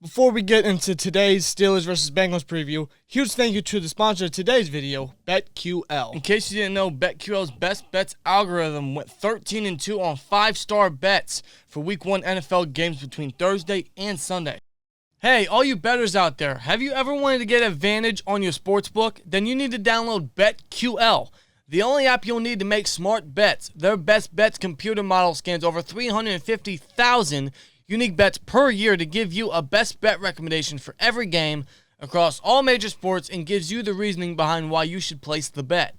Before we get into today's Steelers versus Bengals preview, huge thank you to the sponsor of today's video, BetQL. In case you didn't know, BetQL's best bets algorithm went 13-2 on 5-star bets for Week 1 NFL games between Thursday and Sunday. Hey, all you bettors out there, have you ever wanted to get advantage on your sportsbook? Then you need to download BetQL, the only app you'll need to make smart bets. Their best bets computer model scans over 350,000 unique bets per year to give you a best bet recommendation for every game across all major sports and gives you the reasoning behind why you should place the bet.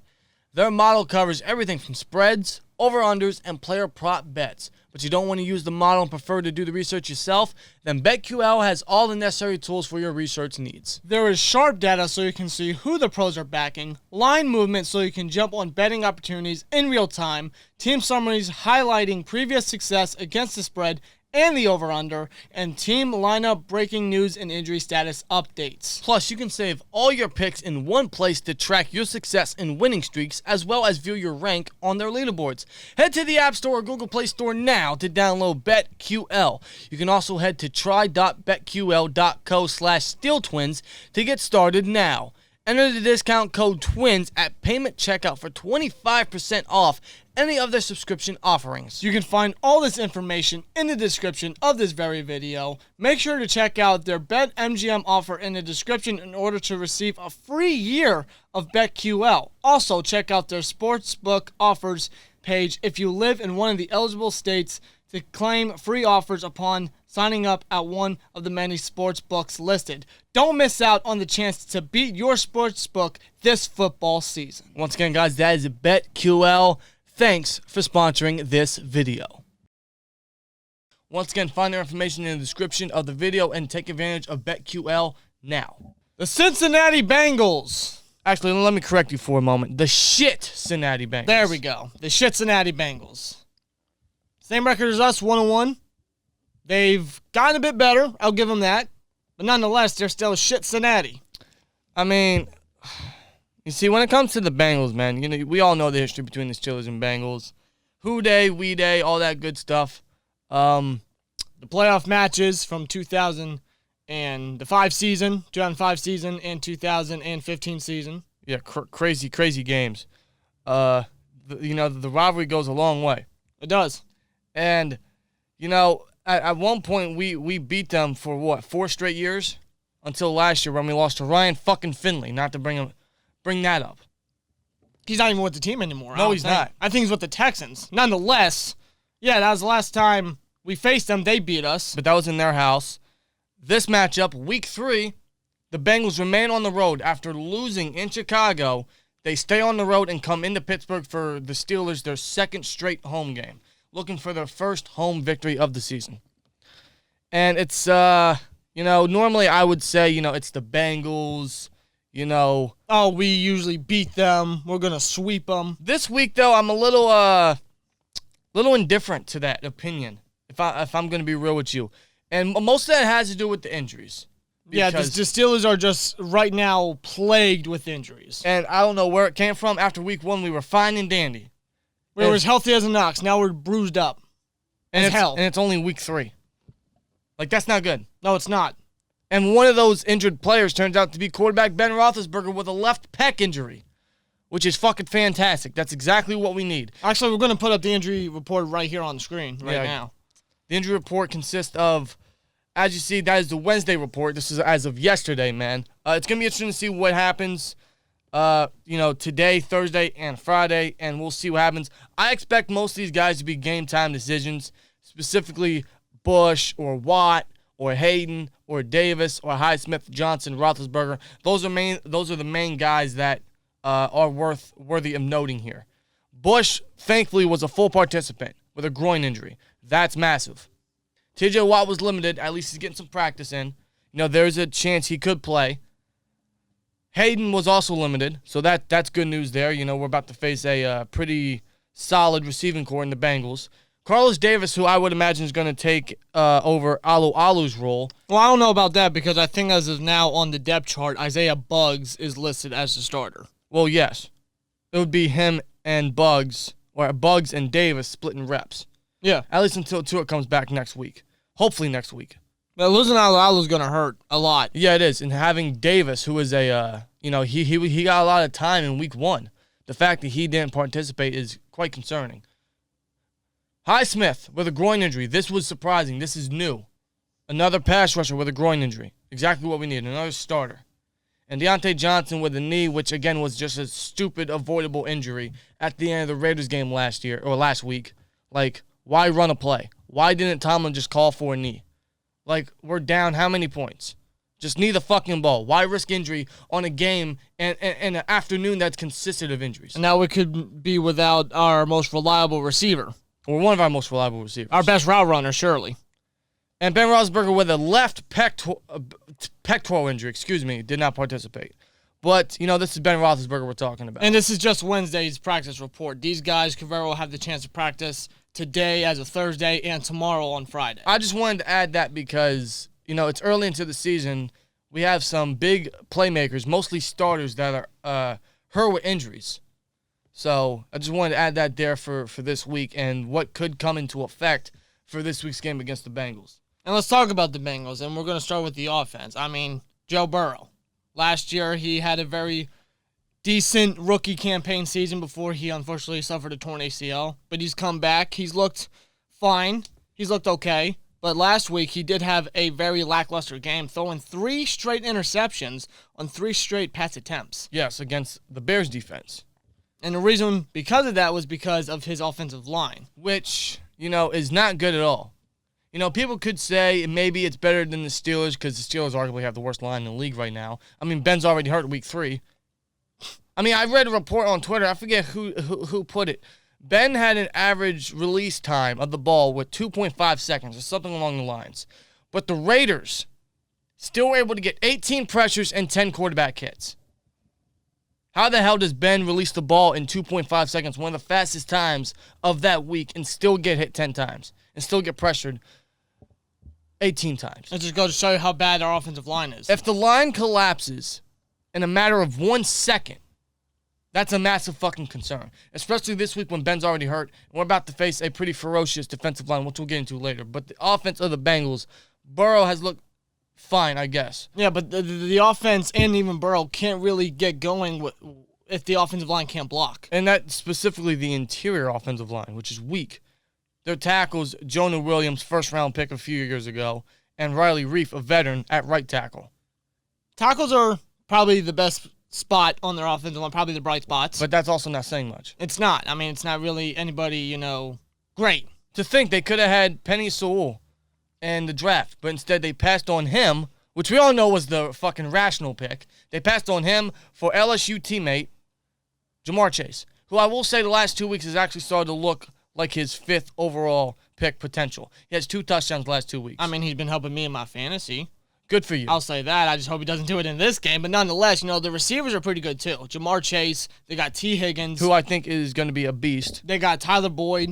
Their model covers everything from spreads, over-unders, and player prop bets. But you don't want to use the model and prefer to do the research yourself? Then BetQL has all the necessary tools for your research needs. There is sharp data so you can see who the pros are backing, line movement so you can jump on betting opportunities in real time, team summaries highlighting previous success against the spread and the over-under, and team lineup breaking news and injury status updates. Plus, you can save all your picks in one place to track your success in winning streaks, as well as view your rank on their leaderboards. Head to the App Store or Google Play Store now to download BetQL. You can also head to try.betql.co/SteelTwins to get started now. Enter the discount code TWINS at payment checkout for 25% off any of their subscription offerings. You can find all this information in the description of this very video. Make sure to check out their BetMGM offer in the description in order to receive a free year of BetQL. Also, check out their sportsbook offers page if you live in one of the eligible states to claim free offers upon signing up at one of the many sports books listed. Don't miss out on the chance to beat your sports book this football season. Once again, guys, that is BetQL. Thanks for sponsoring this video. Once again, find their information in the description of the video and take advantage of BetQL now. The Cincinnati Bengals. Actually, let me correct you for a moment. The Cincinnati Bengals. There we go. The Cincinnati Bengals. Same record as us, 1-1. They've gotten a bit better. I'll give them that. But nonetheless, they're still Cincinnati. I mean, you see, when it comes to the Bengals, man, you know, we all know the history between the Steelers and Bengals. Who day, we day, all that good stuff. The playoff matches from 2005 season and 2015 season. Yeah, crazy games. The rivalry goes a long way. It does. And, you know, at one point we beat them for, what, 4 straight years? Until last year when we lost to Ryan fucking Finley, not to bring that up. He's not even with the team anymore. No, he's not. I think he's with the Texans. Nonetheless, yeah, that was the last time we faced them. They beat us. But that was in their house. This matchup, Week 3, the Bengals remain on the road after losing in Chicago. They stay on the road and come into Pittsburgh for the Steelers, their second straight home game, looking for their first home victory of the season. And it's, normally I would say, it's the Bengals, Oh, we usually beat them. We're going to sweep them. This week, though, I'm a little indifferent to that opinion, if I'm going to be real with you. And most of that has to do with the injuries. Yeah, the Steelers are just right now plagued with injuries. And I don't know where it came from. After Week 1, we were fine and dandy. We were as healthy as an ox. Now we're bruised up. And it's only Week 3. Like, that's not good. No, it's not. And one of those injured players turns out to be quarterback Ben Roethlisberger with a left pec injury, which is fucking fantastic. That's exactly what we need. Actually, we're going to put up the injury report right here on the screen now. The injury report consists of, as you see, that is the Wednesday report. This is as of yesterday, man. It's going to be interesting to see what happens, today, Thursday, and Friday, and we'll see what happens. I expect most of these guys to be game-time decisions, specifically Bush or Watt or Hayden or Davis or Highsmith, Johnson, Roethlisberger. Those are the main guys that are worthy of noting here. Bush, thankfully, was a full participant with a groin injury. That's massive. TJ Watt was limited. At least he's getting some practice in. There's a chance he could play. Hayden was also limited, so that's good news there. We're about to face a pretty solid receiving core in the Bengals. Carlos Davis, who I would imagine is going to take over Alu's role. Well, I don't know about that because I think as of now on the depth chart, Isaiah Buggs is listed as the starter. Well, yes. It would be him and Buggs, or Buggs and Davis splitting reps. Yeah. At least until Tua comes back next week. Hopefully next week. But losing Alu is going to hurt a lot. Yeah, it is. And having Davis, who is a, he got a lot of time in week 1. The fact that he didn't participate is quite concerning. Highsmith with a groin injury. This was surprising. This is new. Another pass rusher with a groin injury. Exactly what we need. Another starter. And Deontay Johnson with a knee, which again was just a stupid, avoidable injury at the end of the Raiders game last week. Like, why run a play? Why didn't Tomlin just call for a knee? Like, we're down how many points? Just knee the fucking ball. Why risk injury on a game and an afternoon that's consisted of injuries? And now we could be without our most reliable receiver. Or one of our most reliable receivers. Our best route runner, surely. And Ben Roethlisberger with a left pectoral injury, did not participate. But, this is Ben Roethlisberger we're talking about. And this is just Wednesday's practice report. These guys could very well have the chance to practice today as a Thursday and tomorrow on Friday. I just wanted to add that because, it's early into the season. We have some big playmakers, mostly starters, that are hurt with injuries. So I just wanted to add that there for this week and what could come into effect for this week's game against the Bengals. And let's talk about the Bengals, and we're going to start with the offense. I mean, Joe Burrow. Last year, he had a very decent rookie campaign season before he unfortunately suffered a torn ACL. But he's come back. He's looked fine. He's looked okay. But last week, he did have a very lackluster game, throwing 3 straight interceptions on 3 straight pass attempts. Yes, against the Bears defense. And the reason because of that was because of his offensive line. Which, is not good at all. People could say maybe it's better than the Steelers because the Steelers arguably have the worst line in the league right now. I mean, Ben's already hurt week 3. I mean, I read a report on Twitter. I forget who put it. Ben had an average release time of the ball with 2.5 seconds or something along the lines. But the Raiders still were able to get 18 pressures and 10 quarterback hits. How the hell does Ben release the ball in 2.5 seconds, one of the fastest times of that week, and still get hit 10 times and still get pressured 18 times? It just goes to show you how bad our offensive line is. If the line collapses in a matter of 1 second, that's a massive fucking concern, especially this week when Ben's already hurt, and we're about to face a pretty ferocious defensive line, which we'll get into later. But the offense of the Bengals, Burrow has looked fine, I guess. Yeah, but the offense and even Burrow can't really get going if the offensive line can't block. And that's specifically the interior offensive line, which is weak. Their tackles, Jonah Williams, first-round pick a few years ago, and Riley Reif, a veteran, at right tackle. Tackles are probably the best spot on their offensive line, probably the bright spots. But that's also not saying much. It's not. I mean, it's not really anybody, great. To think they could have had Penny Sewell in the draft, but instead they passed on him, which we all know was the fucking rational pick. They passed on him for LSU teammate Jamar Chase, who I will say the last 2 weeks has actually started to look like his 5th overall pick potential. He has 2 touchdowns the last 2 weeks. I mean, he's been helping me in my fantasy. Good for you. I'll say that. I just hope he doesn't do it in this game. But nonetheless, the receivers are pretty good too. Jamar Chase, they got T. Higgins, who I think is going to be a beast. They got Tyler Boyd.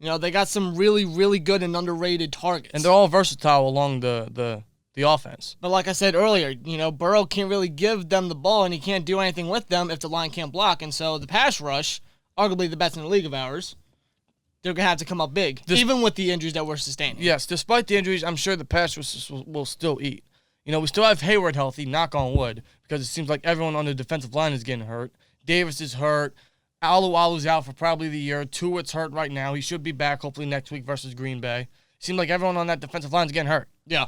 They got some really, really good and underrated targets. And they're all versatile along the offense. But like I said earlier, Burrow can't really give them the ball, and he can't do anything with them if the line can't block. And so the pass rush, arguably the best in the league of ours, they're going to have to come up big, even with the injuries that we're sustaining. Yes, despite the injuries, I'm sure the pass rush will still eat. We still have Hayward healthy, knock on wood, because it seems like everyone on the defensive line is getting hurt. Davis is hurt. Alu's out for probably the year. Tuitt's hurt right now. He should be back hopefully next week versus Green Bay. Seems like everyone on that defensive line is getting hurt. Yeah.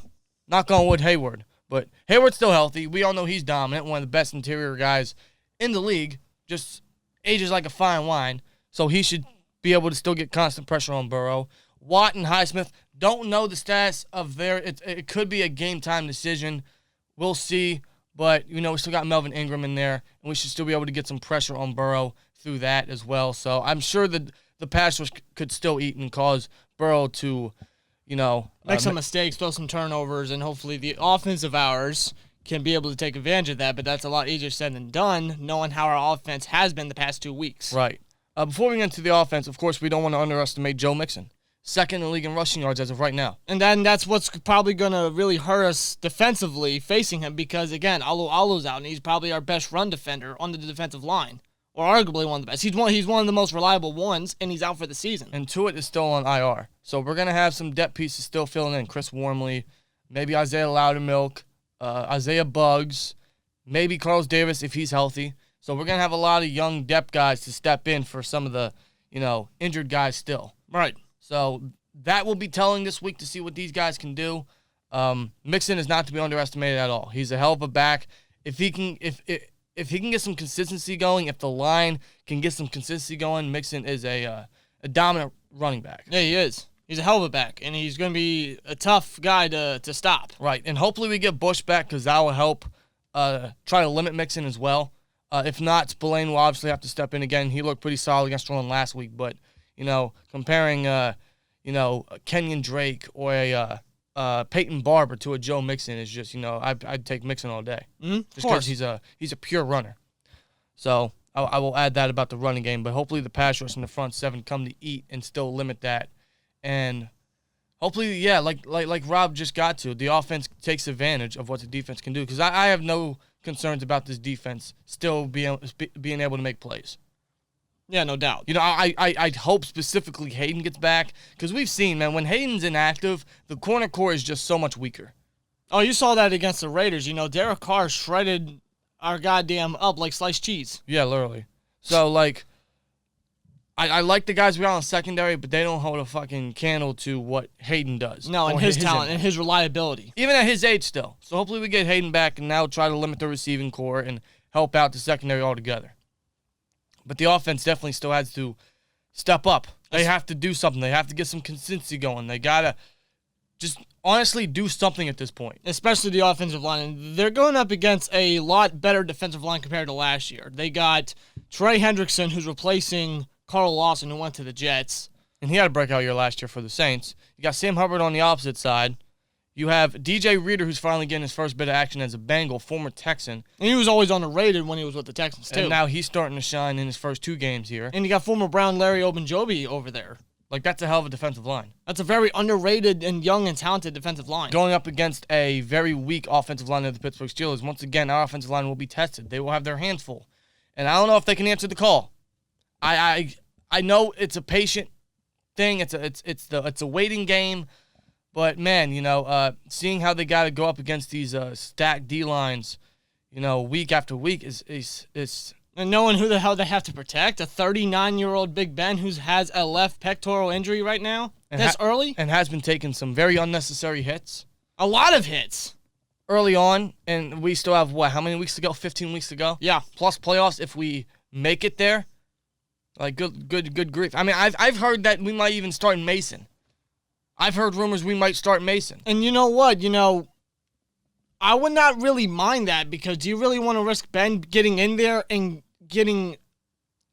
Knock on wood, Hayward. But Hayward's still healthy. We all know he's dominant, one of the best interior guys in the league. Just ages like a fine wine. So he should be able to still get constant pressure on Burrow. Watt and Highsmith, don't know the status of their. It could be a game-time decision. We'll see. But, we still got Melvin Ingram in there, and we should still be able to get some pressure on Burrow through that as well. So I'm sure that the pass rush could still eat and cause Burrow to, make some mistakes, throw some turnovers, and hopefully the offense of ours can be able to take advantage of that. But that's a lot easier said than done, knowing how our offense has been the past 2 weeks. Right. Before we get into the offense, of course, we don't want to underestimate Joe Mixon. 2nd in the league in rushing yards as of right now. And then that's what's probably going to really hurt us defensively facing him because, again, Alu's out, and he's probably our best run defender on the defensive line, or arguably one of the best. He's one of the most reliable ones, and he's out for the season. And Tuitt is still on IR. So we're going to have some depth pieces still filling in. Chris Wormley, maybe Isaiah Loudermilk, Isaiah Buggs, maybe Carlos Davis if he's healthy. So we're going to have a lot of young depth guys to step in for some of the, injured guys still. Right. So that will be telling this week to see what these guys can do. Mixon is not to be underestimated at all. He's a hell of a back. If he can get some consistency going, if the line can get some consistency going, Mixon is a dominant running back. Yeah, he is. He's a hell of a back, and he's going to be a tough guy to stop. Right, and hopefully we get Bush back because that will help try to limit Mixon as well. If not, Spillane will obviously have to step in again. He looked pretty solid against Run last week, but, comparing, Kenyon Drake or a Peyton Barber to a Joe Mixon is just, I'd take Mixon all day. Just because he's a pure runner. So I will add that about the running game, but hopefully the pass rush in the front seven come to eat and still limit that. And hopefully, yeah, like Rob just got to, the offense takes advantage of what the defense can do. Because I have no concerns about this defense still being able to make plays. Yeah, no doubt. I'd hope specifically Hayden gets back. Because we've seen, man, when Hayden's inactive, the corner core is just so much weaker. Oh, you saw that against the Raiders. Derek Carr shredded our goddamn up like sliced cheese. Yeah, literally. So, I like the guys we got on secondary, but they don't hold a fucking candle to what Hayden does. No, and his talent and his reliability. Even at his age still. So hopefully we get Hayden back and now try to limit the receiving core and help out the secondary altogether. But the offense definitely still has to step up. They have to do something. They have to get some consistency going. They got to just honestly do something at this point. Especially the offensive line. And they're going up against a lot better defensive line compared to last year. They got Trey Hendrickson, who's replacing Carl Lawson, who went to the Jets. And he had a breakout year last year for the Saints. You got Sam Hubbard on the opposite side. You have DJ Reader, who's finally getting his first bit of action as a Bengal, former Texan. And he was always underrated when he was with the Texans, too. And now he's starting to shine in his first 2 games here. And you got former Brown Larry Ogunjobi over there. That's a hell of a defensive line. That's a very underrated and young and talented defensive line. Going up against a very weak offensive line of the Pittsburgh Steelers, once again, our offensive line will be tested. They will have their hands full. And I don't know if they can answer the call. I know it's a patient thing. It's a waiting game, but man, seeing how they got to go up against these stacked D lines, week after week is and knowing who the hell they have to protect, a 39-year-old Big Ben who has a left pectoral injury right now. That's early and has been taking some very unnecessary hits. A lot of hits early on, and we still have how many weeks to go? 15 weeks to go. Yeah, plus playoffs if we make it there. Good grief. I mean, I've heard that we might even start Mason. I've heard rumors we might start Mason. And you know what? I would not really mind that because do you really want to risk Ben getting in there and getting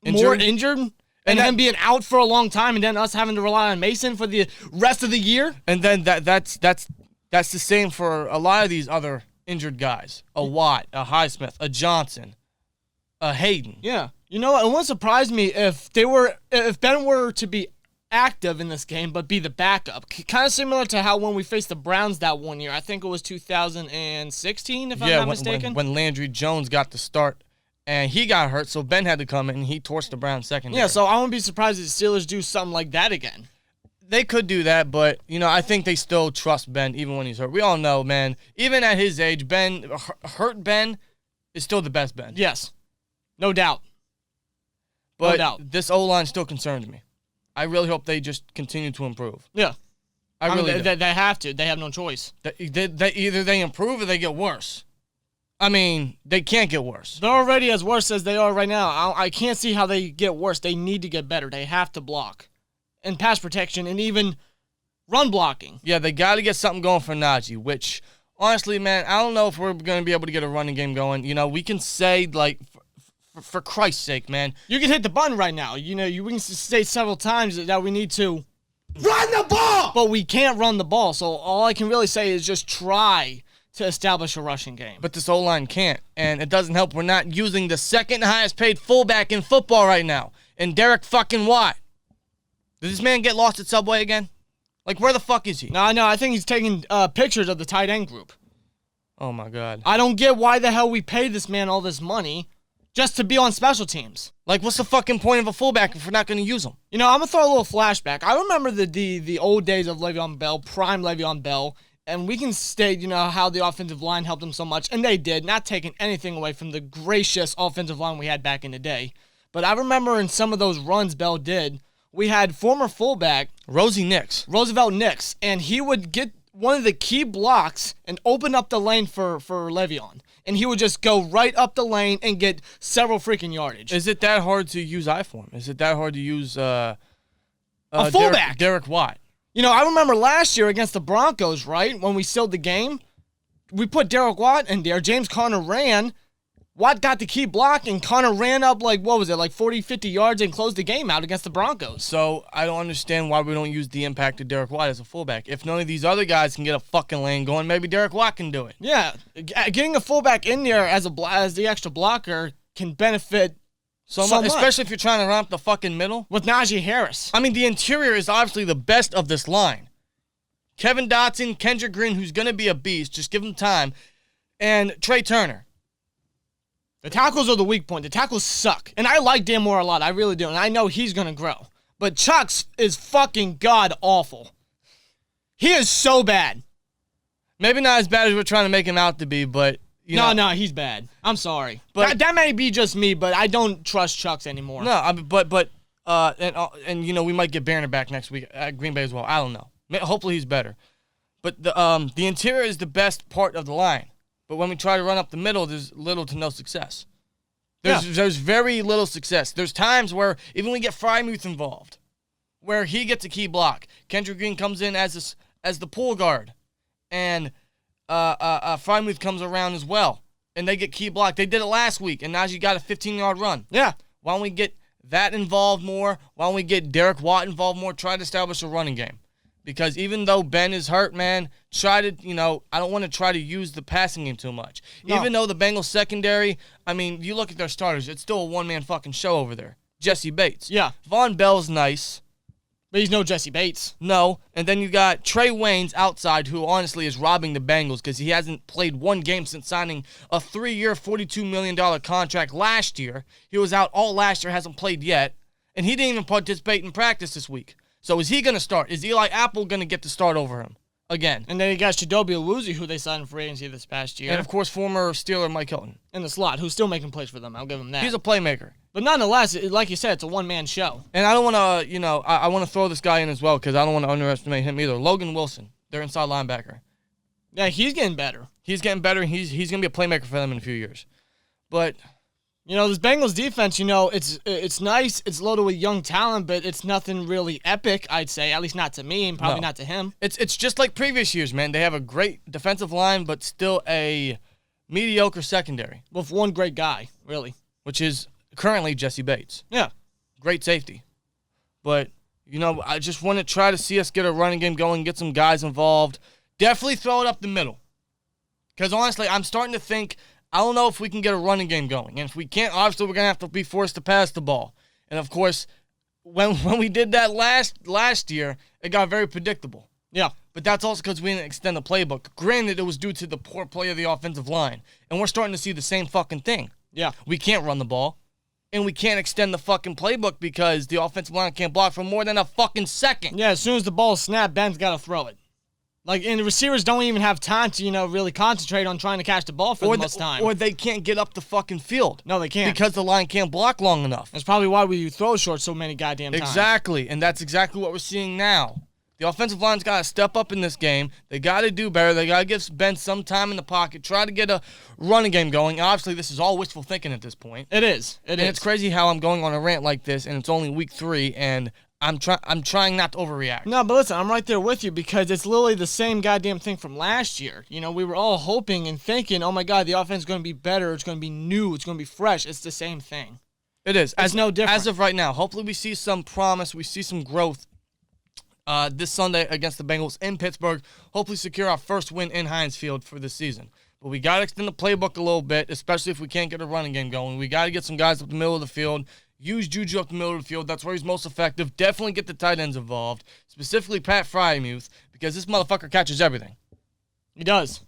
more injured and then being out for a long time and then us having to rely on Mason for the rest of the year? And then that's the same for a lot of these other injured guys. A Watt, a Highsmith, a Johnson, a Hayden. Yeah. You know what? It wouldn't surprise me if Ben were to be active in this game but be the backup. Kind of similar to how when we faced the Browns that one year. I think it was 2016, if I'm not mistaken. When Landry Jones got the start and he got hurt, so Ben had to come in and he torched the Browns secondary. Yeah, so I wouldn't be surprised if the Steelers do something like that again. They could do that, but, I think they still trust Ben even when he's hurt. We all know, man, even at his age, hurt Ben is still the best Ben. Yes, no doubt. But this O-line still concerns me. I really hope they just continue to improve. Yeah. I really do. They have to. They have no choice. Either they improve or they get worse. I mean, they can't get worse. They're already as worse as they are right now. I can't see how they get worse. They need to get better. They have to block. And pass protection and even run blocking. Yeah, they got to get something going for Najee, which, honestly, man, I don't know if we're going to be able to get a running game going. We can say, for Christ's sake, man. You can hit the button right now. We can say several times that we need to run the ball, but we can't run the ball. So all I can really say is just try to establish a rushing game. But this O-line can't, and it doesn't help. We're not using the second highest paid fullback in football right now, and Derek fucking Watt. Did this man get lost at Subway again? Where the fuck is he? No, I think he's taking pictures of the tight end group. Oh my God. I don't get why the hell we pay this man all this money. Just to be on special teams. What's the fucking point of a fullback if we're not going to use him? I'm going to throw a little flashback. I remember the old days of Le'Veon Bell, prime Le'Veon Bell, And we can state, how the offensive line helped them so much. And they did, not taking anything away from the gracious offensive line we had back in the day. But I remember in some of those runs Bell did, we had former fullback Roosevelt Nix, and he would get one of the key blocks and open up the lane for Le'Veon. And he would just go right up the lane and get several freaking yardage. Is it that hard to use I-form? Is it that hard to use a fullback? Derek Watt. I remember last year against the Broncos, right, when we sealed the game, we put Derek Watt in there. James Conner ran. Watt got the key block, and Conner ran up 40, 50 yards and closed the game out against the Broncos. So I don't understand why we don't use the impact of Derek Watt as a fullback. If none of these other guys can get a fucking lane going, maybe Derek Watt can do it. Yeah, getting a fullback in there as the extra blocker can benefit so much. Especially if you're trying to run up the fucking middle. With Najee Harris. I mean, the interior is obviously the best of this line. Kevin Dotson, Kendrick Green, who's going to be a beast, just give him time, and Trey Turner. The tackles are the weak point. The tackles suck. And I like Dan Moore a lot. I really do. And I know he's going to grow. But Chucks is fucking god-awful. He is so bad. Maybe not as bad as we're trying to make him out to be, but... No, he's bad. I'm sorry. But that may be just me, but I don't trust Chucks anymore. No, we might get Banner back next week at Green Bay as well. I don't know. Hopefully he's better. But the interior is the best part of the line. But when we try to run up the middle, there's little to no success. There's very little success. There's times where even we get Frymuth involved, where he gets a key block. Kendrick Green comes in as the pull guard, and Frymuth comes around as well, and they get key block. They did it last week, and Najee got a 15-yard run. Yeah. Why don't we get that involved more? Why don't we get Derek Watt involved more? Try to establish a running game. Because even though Ben is hurt, man, I don't want to try to use the passing game too much. No. Even though the Bengals secondary, I mean, you look at their starters, it's still a one-man fucking show over there. Jesse Bates. Yeah. Von Bell's nice. But he's no Jesse Bates. No. And then you got Trey Waynes outside, who honestly is robbing the Bengals because he hasn't played one game since signing a 3-year, $42 million contract last year. He was out all last year, hasn't played yet. And he didn't even participate in practice this week. So is he going to start? Is Eli Apple going to get to start over him again? And then you got Chidobe Awuzie, who they signed in free agency this past year. And, of course, former Steeler Mike Hilton. In the slot, who's still making plays for them. I'll give him that. He's a playmaker. But nonetheless, like you said, it's a one-man show. And I don't want to, I want to throw this guy in as well because I don't want to underestimate him either. Logan Wilson, their inside linebacker. Yeah, he's getting better. He's getting better. He's going to be a playmaker for them in a few years. But... this Bengals defense, it's nice. It's loaded with young talent, but it's nothing really epic, I'd say. At least not to me and probably not to him. It's just like previous years, man. They have a great defensive line, but still a mediocre secondary. With one great guy, really. Which is currently Jesse Bates. Yeah. Great safety. But, I just want to try to see us get a running game going, get some guys involved. Definitely throw it up the middle. Because, honestly, I'm starting to think... I don't know if we can get a running game going. And if we can't, obviously we're going to have to be forced to pass the ball. And, of course, when we did that last year, it got very predictable. Yeah. But that's also because we didn't extend the playbook. Granted, it was due to the poor play of the offensive line. And we're starting to see the same fucking thing. Yeah. We can't run the ball. And we can't extend the fucking playbook because the offensive line can't block for more than a fucking second. Yeah, as soon as the ball is snapped, Ben's got to throw it. And the receivers don't even have time to, really concentrate on trying to catch the ball for the most time. Or they can't get up the fucking field. No, they can't. Because the line can't block long enough. That's probably why we throw short so many goddamn times. Exactly, and that's exactly what we're seeing now. The offensive line's got to step up in this game. They got to do better. They got to give Ben some time in the pocket, try to get a running game going. Obviously, this is all wishful thinking at this point. It is. It's crazy how I'm going on a rant like this, and it's only week 3, and I'm trying not to overreact. No, but listen, I'm right there with you because it's literally the same goddamn thing from last year. We were all hoping and thinking, oh my God, the offense is going to be better. It's going to be new. It's going to be fresh. It's the same thing. It is. It's no different. As of right now, hopefully we see some promise. We see some growth this Sunday against the Bengals in Pittsburgh. Hopefully secure our first win in Heinz Field for this season. But we got to extend the playbook a little bit, especially if we can't get a running game going. We got to get some guys up the middle of the field. Use Juju up the middle of the field. That's where he's most effective. Definitely get the tight ends involved, specifically Pat Frymuth, because this motherfucker catches everything. He does.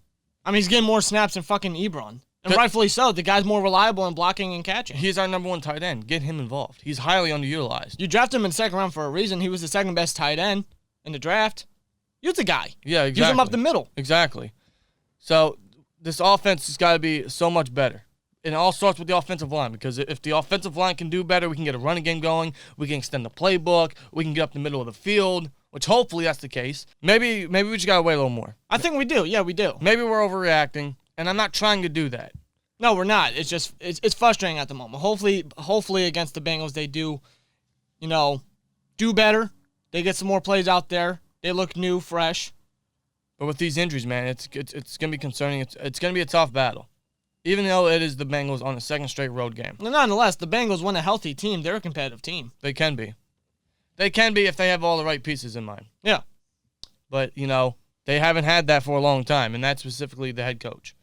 He's getting more snaps than fucking Ebron. And rightfully so. The guy's more reliable in blocking and catching. He's our number 1 tight end. Get him involved. He's highly underutilized. You drafted him in the second round for a reason. He was the second best tight end in the draft. Use a guy. Yeah, exactly. Use him up the middle. Exactly. So this offense has got to be so much better. And it all starts with the offensive line, because if the offensive line can do better, we can get a running game going, we can extend the playbook, we can get up the middle of the field, which hopefully that's the case. Maybe we just got to wait a little more. I think we do. Yeah, we do. Maybe we're overreacting, and I'm not trying to do that. No, we're not. It's just it's frustrating at the moment. Hopefully against the Bengals they do, do better. They get some more plays out there. They look new, fresh. But with these injuries, man, it's going to be concerning. It's going to be a tough battle. Even though it is the Bengals on a second straight road game. Nonetheless, the Bengals, when a healthy team, they're a competitive team. They can be. They can be if they have all the right pieces in mind. Yeah. But, they haven't had that for a long time, and that's specifically the head coach.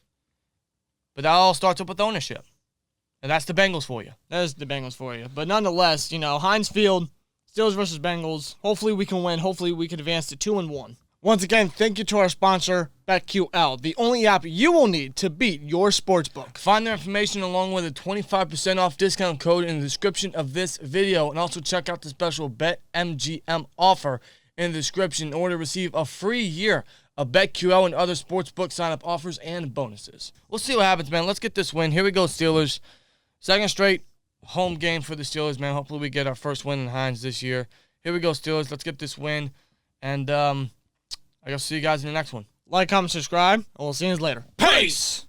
But that all starts up with ownership. And that's the Bengals for you. That is the Bengals for you. But nonetheless, Heinz Field, Steelers versus Bengals. Hopefully we can win. Hopefully we can advance to 2-1. Once again, thank you to our sponsor, BetQL, the only app you will need to beat your sportsbook. Find their information along with a 25% off discount code in the description of this video. And also check out the special BetMGM offer in the description in order to receive a free year of BetQL and other sportsbook sign-up offers and bonuses. We'll see what happens, man. Let's get this win. Here we go, Steelers. Second straight home game for the Steelers, man. Hopefully we get our first win in Heinz this year. Here we go, Steelers. Let's get this win. And, I guess see you guys in the next one. Like, comment, subscribe, and we'll see you later. Peace!